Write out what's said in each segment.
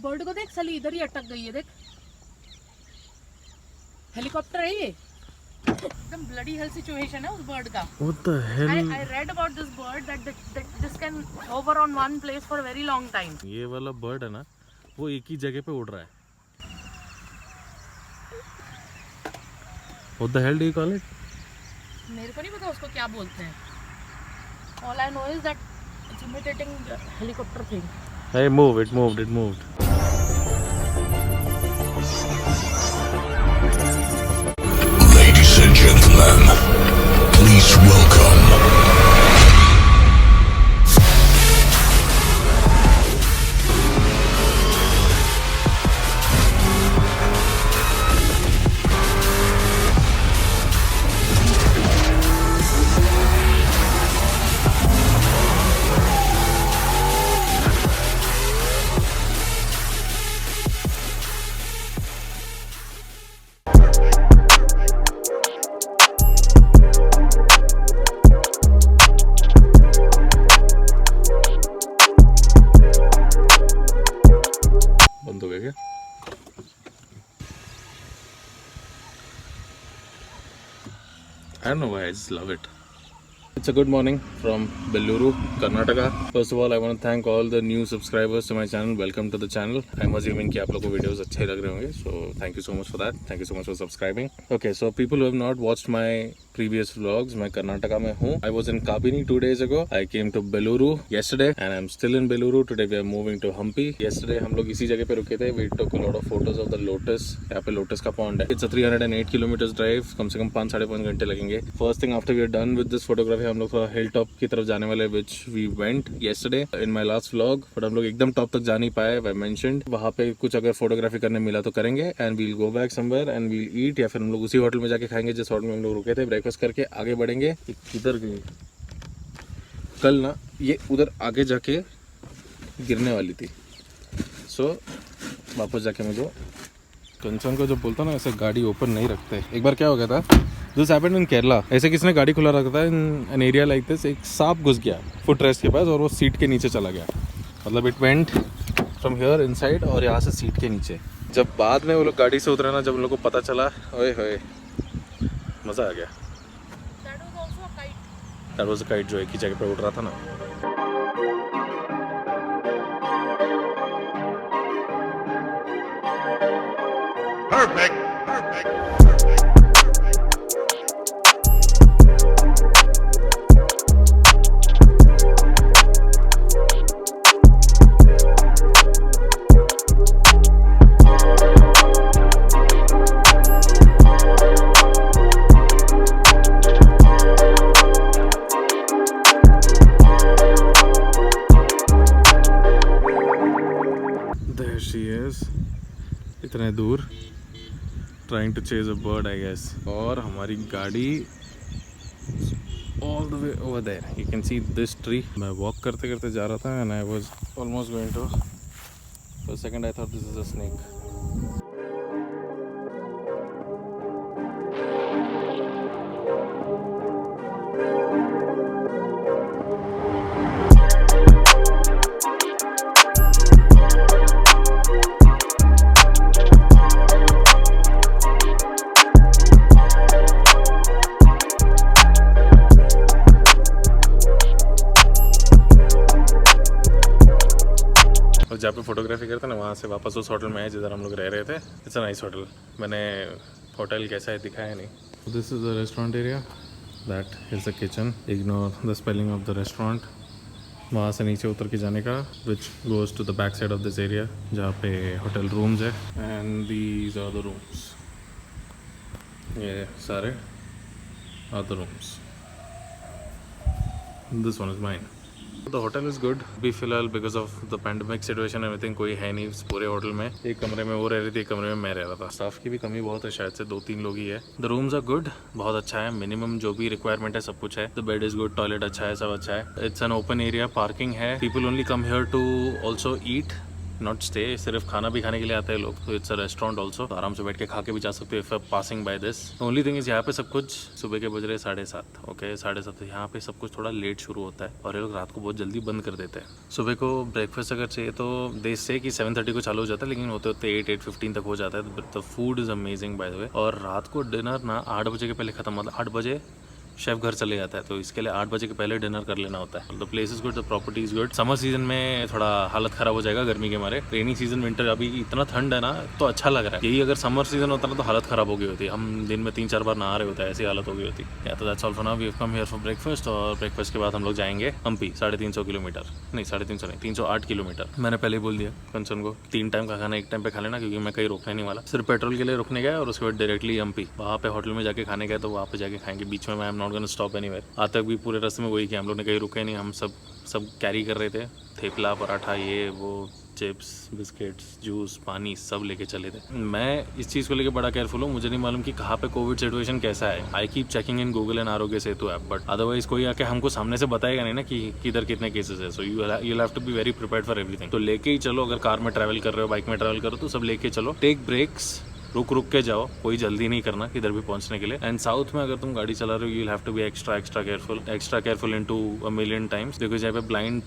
Bird को देख, साली इधर ही अटक गई है, देख हेलीकॉप्टर है ये, एकदम ब्लडी हेल सिचुएशन है उस बर्ड का। What the hell? I read about this bird that this can hover on one place for a very long time. ये वाला बर्ड है ना, वो एक ही जगह पे उड़ रहा है। What the hell do you call it? मेरे को नहीं पता उसको क्या बोलते हैं। All I know is that it's imitating the helicopter thing. Hey, move! It moved! It moved! Ladies and gentlemen, please welcome बंद हो गया क्या? I don't know why, I just love it. It's a good morning from Belluru, Karnataka. First of all, I want to thank all the new subscribers to my channel. Welcome to the channel. I'm assuming कि आप लोगों को videos अच्छे लग रहे होंगे. So thank you so much for that. Thank you so much for subscribing. Okay, so people who have not watched my previous vlogs, मैं कर्नाटका में हूँ. I was in Kabini 2 days ago. I came to Belluru yesterday and I'm still in Belluru. Today we are moving to Hampi. Yesterday हम लोग इसी जगह पे रुके थे. We took a lot of photos of the lotus. यहाँ पे lotus का pond है. It's a 308 kilometers drive. कम से कम 5-5.5 घंटे लगेंगे. First thing after we are done with this photography, हम लोग थोड़ा हिल टॉप की तरफ जाने वाले, which we went yesterday in my last vlog. But हम लोग एकदम टॉप तक जा नहीं पाए. I mentioned वहाँ पे कुछ अगर फोटोग्राफी करने मिला तो करेंगे. And we'll go back somewhere and we'll eat, या फिर हम लोग उसी होटल में जाके खाएंगे जिस होटल में हम लोग रुके थे. ब्रेकफास्ट करके आगे बढ़ेंगे. किधर गई कल ना, ये उधर आगे जाके गिरने वाली थी. सो वापस जाके मुझे कंचन को जो बोलता ना, ऐसे गाड़ी ओपन नहीं रखते. एक बार क्या हो गया था, दिस हैपेंड इन केरला. ऐसे किसने गाड़ी खुला रखा था in an area like this. एक सांप घुस गया फुट रेस्ट के पास और वो सीट के नीचे चला गया. मतलब it went from here inside और यहाँ से सीट के नीचे. जब बाद में वो लोग गाड़ी से उतरे ना, जब उन लोग को पता चला, ओए होए मज़ा आ गया. दैट वाज अ काइट जो एक ही जगह पे उड़ रहा था ना. perfect. There she is, इतने दूर, trying to chase a bird I guess. और हमारी गाड़ी all the way over there. You can see this tree. मैं walk करते करते जा रहा था and I was almost going to. For a second I thought this is a snake. और जहाँ पे फोटोग्राफी करते ना, वहाँ से वापस उस होटल में है जिधर हम लोग रह रहे थे. It's a nice hotel. मैंने होटल कैसा है दिखाया नहीं. This is the restaurant area. That is the kitchen. Ignore the spelling of the restaurant. वहाँ से नीचे उतर के जाने का, which goes to the back side of this area जहाँ पे होटल रूम्स है. And these are the rooms. ये सारे are the rooms. This one is mine. The hotel is good. अभी फिलहाल because of the pandemic situation everything कोई है नहीं पूरे होटल में. एक कमरे में वो रह रही थी, एक कमरे में मैं रह रहा था. स्टाफ की भी कमी बहुत है, शायद से 2-3 लोग ही है. The rooms are good. बहुत अच्छा है. मिनिमम जो भी रिक्वायरमेंट है सब कुछ है. The bed is good. Toilet अच्छा है, सब अच्छा है. It's an open area. Parking है. People only come here to also eat. Not stay, सिर्फ खाना भी खाने के लिए आते हैं लोग, तो इट्स अ रेस्टोरेंट ऑल्सो, तो आराम से बैठ के खा के भी जा सकते हो if passing by this. Only thing is यहाँ पे सब कुछ सुबह के बज रहे 7:30, ओके 7:30, यहाँ पे सब कुछ थोड़ा लेट शुरू होता है और ये लोग रात को बहुत जल्दी बंद कर देते हैं। सुबह को ब्रेकफास्ट अगर चाहिए तो दे से कि 7:30 को चालू हो जाता है, लेकिन होते होते 8-8:15 तक हो जाता है। The food is amazing by the way. और रात को डिनर ना 8 बजे के पहले खत्म होता है, 8 बजे शेफ घर चले जाता है, तो इसके लिए 8 बजे के पहले डिनर कर लेना होता है। The place is good, the property is good. Summer season में थोड़ा हालत खराब हो जाएगा गर्मी के मारे, रेनी सीजन विंटर अभी इतना ठंड है ना तो अच्छा लग रहा है। यही अगर समर सीजन होता ना तो हालत खराब हो गई होती, हम दिन में 3-4 बार नहा रहे होते हैं, ऐसी हालत हो गई होती। या तो that's all for now, we have come here for breakfast, और ब्रेकफास्ट के बाद हम लोग जाएंगे हम्पी। 350 किलोमीटर नहीं, 350 नहीं, 308 किलोमीटर। मैंने पहले ही बोल दिया कंचन को 3 टाइम का खाना एक टाइम पे खा लेना, क्योंकि मैं कहीं रोकने नहीं वाला, सिर्फ पेट्रोल के लिए रुकने गया और उसके बाद डायरेक्टली हम्पी। वहाँ पे होटल में जाके खाने गए तो वहाँ पे जाके खाएंगे, बीच में I am not gonna stop anywhere. आज तक भी पूरे रास्ते में वही किया, हम लोग ने कहीं रुके नहीं, हम सब कैरी कर रहे थे, थेपला पराठा ये वो, चिप्स बिस्किट्स जूस पानी सब लेके चले थे। मैं इस चीज़ को लेके बड़ा केयरफुल हूँ, मुझे नहीं मालूम कि कहाँ पे कोविड सिचुएशन कैसा है। I keep checking in Google and Aarogya Setu app, but otherwise कोई आके हमको सामने से बताएगा नहीं ना कि किधर कितने केसेस है। So you have to be very prepared for everything. तो लेके ही चलो, अगर कार में ट्रैवल कर रहे हो, बाइक में ट्रैवल कर रहे हो तो सब लेके चलो। टेक ब्रेक्स, रुक के जाओ, कोई जल्दी नहीं करना किधर भी पहुंचने के लिए। एंड साउथ में अगर तुम गाड़ी चला रहे हो, you will have to be extra careful into a million times, because यहाँ पे ब्लाइंड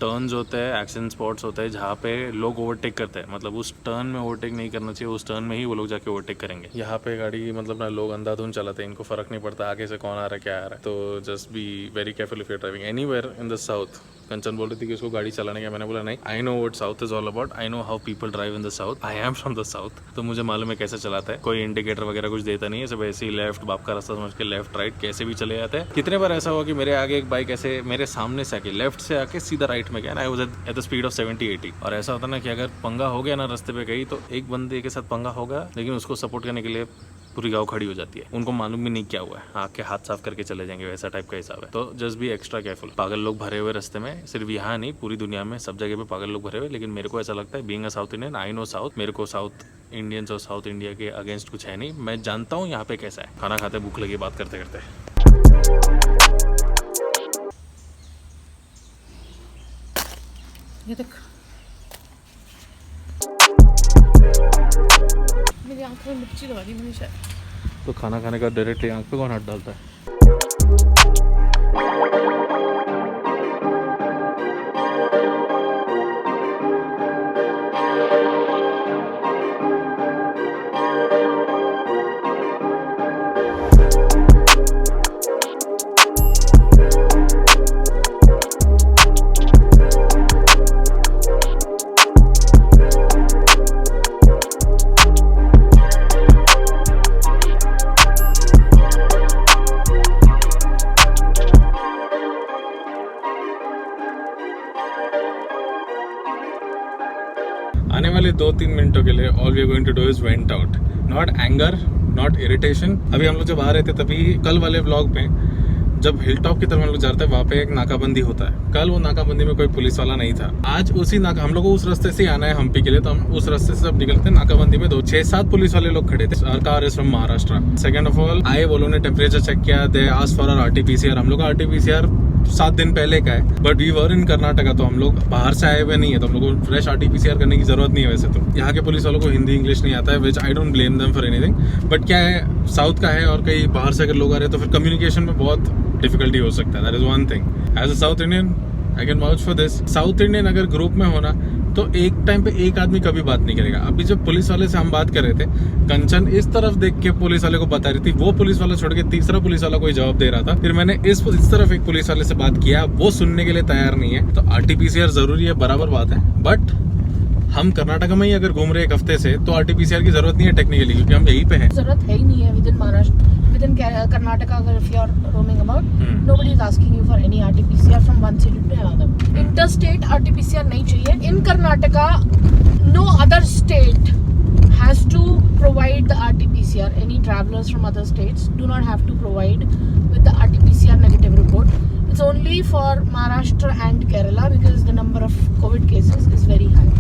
टर्न्स होते हैं, एक्सीडेंट स्पॉट्स होते हैं जहाँ पे लोग ओवरटेक करते हैं। मतलब उस टर्न में ओवरटेक नहीं करना चाहिए, उस टर्न में ही वो लोग जाके ओवरटेक करेंगे। यहाँ पे गाड़ी मतलब ना लोग अंधाधुंध चलाते हैं, इनको फर्क नहीं पड़ता आगे से कौन आ रहा है क्या आ रहा है। तो just be very careful if you are driving anywhere in the south. Kanchan बोल रही थी कि उसको गाड़ी चलाने का, मैंने बोला नहीं, I know what south is all about, I know how people drive in the south, I am from the south, तो मुझे मालूम है कैसे चलाता है। कोई इंडिकेटर वगैरह कुछ देता नहीं है, सब ऐसे ही लेफ्ट बाप का रास्ता समझ के लेफ्ट राइट कैसे भी चले जाते हैं। कितने बार ऐसा हुआ कि मेरे आगे एक बाइक ऐसे मेरे सामने से आके लेफ्ट से आके सीधा राइट में गया, I was at the speed of 70-80। और ऐसा होता ना कि अगर पंगा हो गया ना रास्ते पे गई, तो एक बंदे के साथ पंगा होगा, लेकिन उसको सपोर्ट करने के लिए पूरी गाँव खड़ी हो जाती है, उनको मालूम भी नहीं क्या हुआ है, आके हाथ साफ करके चले जाएंगे, वैसा टाइप का हिसाब है। तो जस्ट बी एक्स्ट्रा केयरफुल। पागल लोग भरे हुए रास्ते में, सिर्फ यहाँ नहीं पूरी दुनिया में सब जगह पे पागल लोग भरे हुए। लेकिन मेरे को ऐसा लगता है, being a South Indian, I know south, मेरे को साउथ इंडियंस और साउथ इंडिया के अगेंस्ट कुछ है नहीं। मैं जानता हूँ यहाँ पे कैसा है। खाना खाते भूख लगी बात करते करते। ये देख, मेरी आँख में मिर्ची लगा दी मैंने शायद। तो खाना खाने का डायरेक्टली आँख पे कौन हाथ डालता है? आने वाले 2-3 मिनटों के लिए all we are going to do is vent out, not anger, not irritation. अभी हम लोग जब आ रहे थे तभी कल वाले व्लॉग में जब हिल टॉप की तरफ हम लोग जाते हैं, वहाँ पे एक नाकाबंदी होता है। कल वो नाकाबंदी में कोई पुलिस वाला नहीं था। आज उसी हम लोग को उस रास्ते से आना है हम्पी के लिए, तो हम उस रास्ते से सब निकलते हैं। नाकाबंदी में 6-7 पुलिस वाले लोग खड़े थे। Our car is from Maharashtra. Second of all आए, वो लोगों ने टेम्परेचर चेक किया, they asked for our RT-PCR। हम लोग का RT-PCR 7 दिन पहले का है, बट वी वर इन कर्नाटका, तो हम लोग बाहर से आए हुए नहीं है, तो हम लोग को फ्रेश RT-PCR करने की जरूरत नहीं है। वैसे तो यहाँ के पुलिस वालों को हिंदी इंग्लिश नहीं आता है, which I don't blame them for anything, but क्या है साउथ का है और कहीं बाहर से अगर लोग आ रहे हैं तो फिर कम्युनिकेशन में बहुत डिफिकल्टी हो सकता है। That is one thing. As a South Indian I can vouch for this. South Indian अगर ग्रुप में होना तो एक टाइम पे एक आदमी कभी बात नहीं करेगा। अभी जब पुलिस वाले से हम बात कर रहे थे, कंचन इस तरफ देख के पुलिस वाले को बता रही थी, वो पुलिस वाला छोड़ के तीसरा पुलिस वाला कोई जवाब दे रहा था। फिर मैंने इस तरफ एक पुलिस वाले से बात किया, वो सुनने के लिए तैयार नहीं है। तो RT-PCR जरूरी है, बराबर बात है, बट हम कर्नाटका में ही अगर घूम रहे एक हफ्ते से तो RT-PCR की जरूरत नहीं है टेक्निकली, क्योंकि हम यहीं पे हैं। जरूरत है ही नहीं है within Maharashtra, within Karnataka. अगर if you are roaming about, nobody is asking you for any RT-PCR from one city to another. Interstate RT-PCR नहीं चाहिए। In Karnataka no other state has to provide the RT-PCR. Any travelers from other states do not have to provide with the RT-PCR negative report. It's only for Maharashtra and Kerala because the number of COVID cases is very high.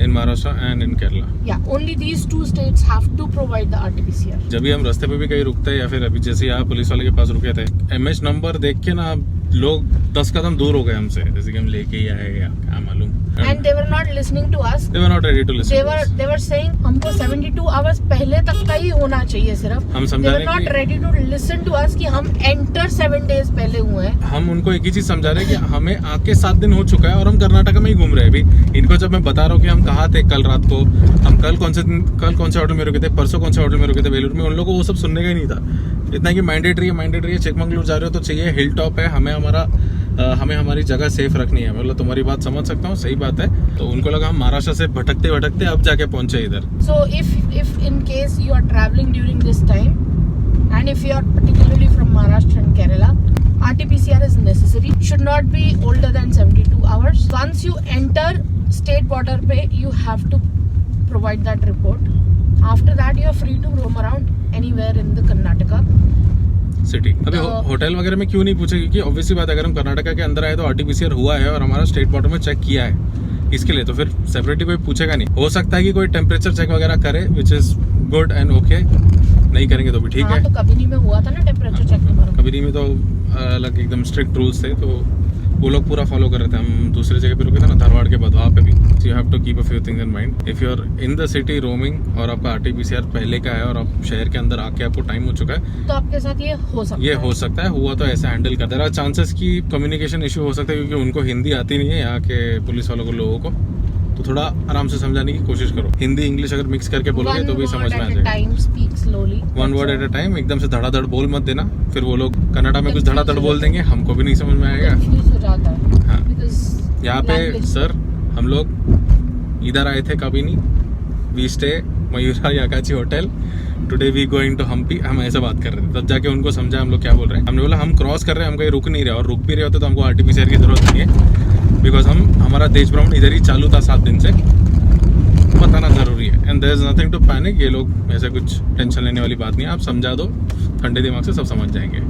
In Maharashtra and in Kerala. Yeah, only these two states have to provide the RT-PCR. जब भी हम रास्ते पे भी कहीं रुकते हैं या फिर अभी जैसे यहाँ पुलिस वाले के पास रुके थे, MS नंबर देख के ना लोग 10 कदम दूर हो गए हमसे, जैसे कि हम लेके ही आए या क्या मालूम। and they were not listening to us. They were not ready to listen. They were saying हमको 72 hours पहले तक का ही होना चाहिए सिर्फ. हम They समझा were रहे not कि ready to listen to us कि हम enter 7 days पहले हुए हैं. हम उनको एक ही चीज समझा रहे हैं कि हमें आके 7 दिन हो चुका है और हम कर्नाटका में ही घूम रहे हैं अभी. इनको जब मैं बता रहा हूँ कि हम कहाँ थे कल रात को, हम कल कौन से होटल में रुके थे, परसों कौन से होटल में रुके थे बेलूर में, उन लोगों को वो सब सुनने का ही नहीं था. इतना कि मैंडेटरी है, चिकमंगलूर जा रहे हो तो चाहिए हिल टॉप है, हमें हमारी जगह सेफ रखनी है. मतलब तुम्हारी बात समझ सकता हूँ, सही बात है. तो उनको लगा हम महाराष्ट्र से भटकते भटकते अब जाके पहुंचे इधर. So if in case you are traveling during this time and if you are particularly from Maharashtra and Kerala, RT-PCR is necessary. Should not be older than 72 hours. Once you enter state border पे, you have to provide that report. After that, you are free to roam around anywhere in the Karnataka. City. अभी hotel वगैरह में क्यों नहीं पूछे, क्योंकि obviously बात है, अगर हम कर्नाटका के अंदर आए तो RT-PCR हुआ है और हमारा स्टेट बॉर्डर में चेक किया है, इसके लिए तो फिर सेपरेटली कोई पूछेगा नहीं. हो सकता है कि कोई टेम्परेचर चेक वगैरह करे, which is good and okay. नहीं करेंगे तो भी ठीक है. तो कबिनी में हुआ था ना टेम्परेचर चेक हमारा. कबिनी में तो अलग एकदम स्ट्रिक्ट रूल्स थे, तो वो लोग पूरा फॉलो कर रहे थे. हम दूसरी जगह पे रुके थे ना, धारवाड़ के बाद, वहाँ पे भी. You have to keep a few things in mind. If you are in the city roaming और आपका RT-PCR पहले का है और आप शहर के अंदर आके आपको टाइम हो चुका है, तो आपके साथ ये हो सकता है. हुआ तो ऐसे हैंडल कर. देयर आर चांसेस कि कम्युनिकेशन इशू हो सकता है, क्योंकि उनको हिंदी आती नहीं है यहाँ के पुलिस वालों को, लोगों को. तो थोड़ा आराम से समझाने की कोशिश करो. हिंदी इंग्लिश अगर मिक्स करके बोलोगे तो भी समझ में आ जाएगा. One word at a time. एकदम से धड़ाधड़ बोल मत देना, फिर वो लोग कन्नड़ा में कुछ धड़ाधड़ बोल देंगे, हमको भी नहीं समझ में आएगा. हो जाता है. हाँ. यहाँ पे सर हम लोग इधर आए थे Kabini, we stay Mayura Yagachi hotel, today we going to Hampi. हम ऐसे बात कर रहे थे, तब जाके उनको समझा हम लोग क्या बोल रहे हैं. हमने बोला हम क्रॉस कर रहे हैं, हम कहीं रुक नहीं रहे, और रुक भी रहे होते तो हमको RT-PCR की जरूरत नहीं है, बिकॉज हमारा देश भ्रमण इधर ही चालू था 7 दिन से. बताना जरूरी है. And there is nothing to panic. ये लोग ऐसे कुछ टेंशन लेने वाली बात नहीं है. आप समझा दो, ठंडे दिमाग से सब समझ जाएंगे.